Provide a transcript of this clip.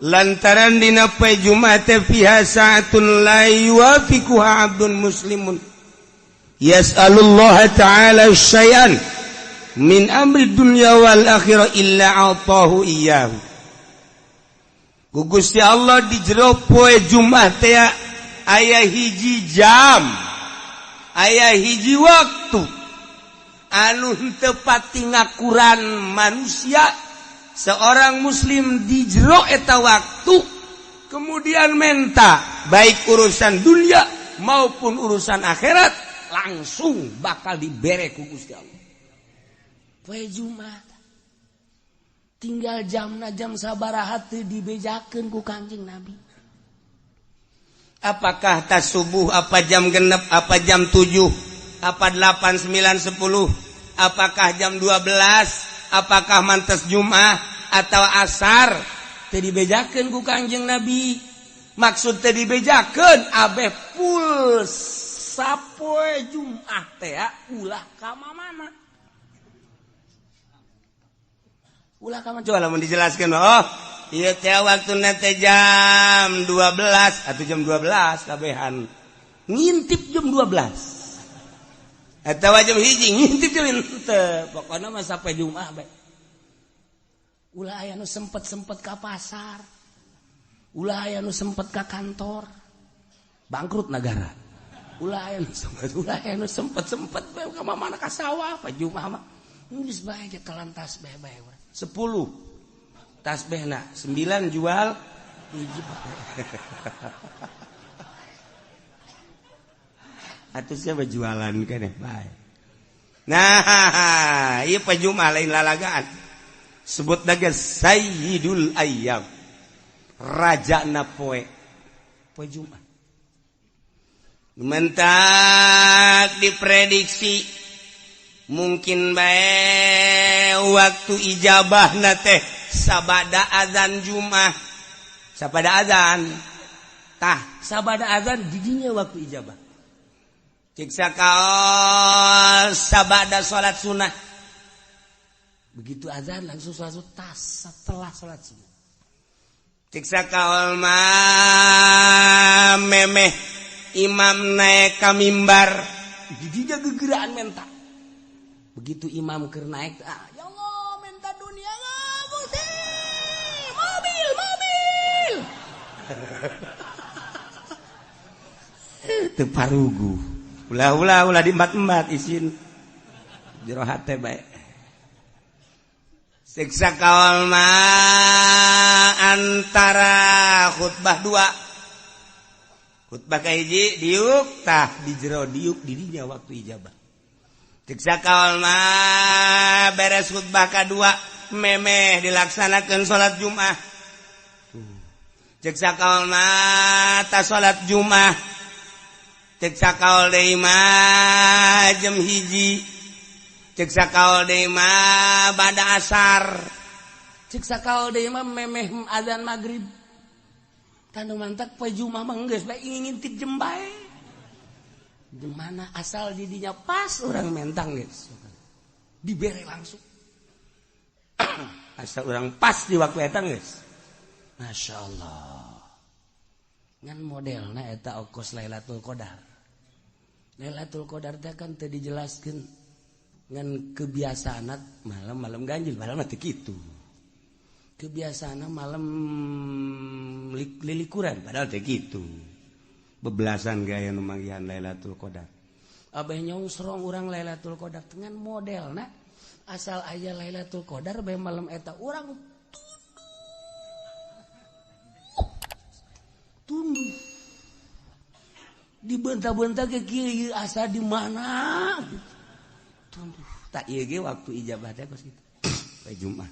lantaran dina poe Jumat teh fiha sa'atun la yuwafiquha 'abdun muslimun yas'alullaha ta'ala syai'an min amri dunya wal akhirah illa atahu iyyahu. Gusti Allah di jero poe Jumat teh aya hiji jam, aya hiji waktu anu teu pati ngakuran manusia seorang muslim di jero eta waktu kemudian menta baik urusan dunia maupun urusan akhirat langsung bakal dibere ku Gusti Allah. Poe Jumat tinggal jamna jam sabaraha teu dibejakeun ku Kanjeng Nabi. Apakah tas subuh, apa jam genep, apa jam 7, apa 8, 9, 10, apakah jam 12, apakah mantes Jumat atau asar teu dibejakeun ku Kanjeng Nabi. Maksud teu dibejakeun abeh full sapoe Jumat teh ulah ka mana. Ulah ka mana coba lamun dijelaskeun. Oh, ieu teh waktuna teh jam 12 atau jam 12 kabehan. Ngintip jam 12. Atawa jam hiji ngintip jam teu. Pokona mah sapoe Jumat bae. Ulah aya nu sempet-sempet ka pasar. Ulah aya nu sempet ka kantor. Bangkrut negara. Ulah aya nu sempet bae ka mana ka sawah pa Jumat mah. Geus bae ge kelantas bae-bae urang. 10 tasbihna 9 jual hiji atuh siapa jualan keneh bae. Nah ieu pa Jumat lain lalagaan sebut daga sayyidul ayyam rajana poe Jumat. Mentak diprediksi mungkin bae waktu ijabahna teh sabada azan Jumat. Sabada azan tah sabada azan didinya waktu ijabah. Cik sakaol sabada salat sunah. Begitu azan langsung salat tas setelah salat sunah. Cik sakaol mah memeh imam naik ka mimbar didinya gegeraan mentak. Begitu imam keur naik, ya Allah minta dunia mobil. Teu parugu. Ulah diembat-embat isin. Jero hate bae. Siksa kaul mah antara khutbah 2. Khutbah ka hiji diuk tah di jero diuk didinya waktu ijabah. Siksa kaul mah beres khutbah kedua memeh dilaksanakeun salat Jumat. Siksa kaul mah ta salat Jumat. Siksa kaul deui mah jam hiji. Siksa kaul deui mah bada asar. Siksa kaul deui mah memeh azan maghrib. Tanu mantak poe Jumat mah geus bae ngintip jam bae. Di mana asal didinya pas orang mentang guys, dibere langsung. Asal orang pas di waktu eta guys, masya Allah. Ngan modelna eta okos Lailatul Qadar. Lailatul Qadar teh kan teu dijelaskeun ngan kebiasaanna malam-malam ganjil, padahal mah teu kitu. Kebiasaanna malam lilikuran, padahal teu kitu. Bebelasan gaya nu manggihan Lailatul Qadar. Abah nyongsrong urang Lailatul Qadar dengan modelna asal aya Lailatul Qadar bae malam eta urang tunduh. Dibenta-benta ke kieu asa di mana? Tunduh. Tak ieu ge waktu ijabah teh kos kitu. Poe Jumat.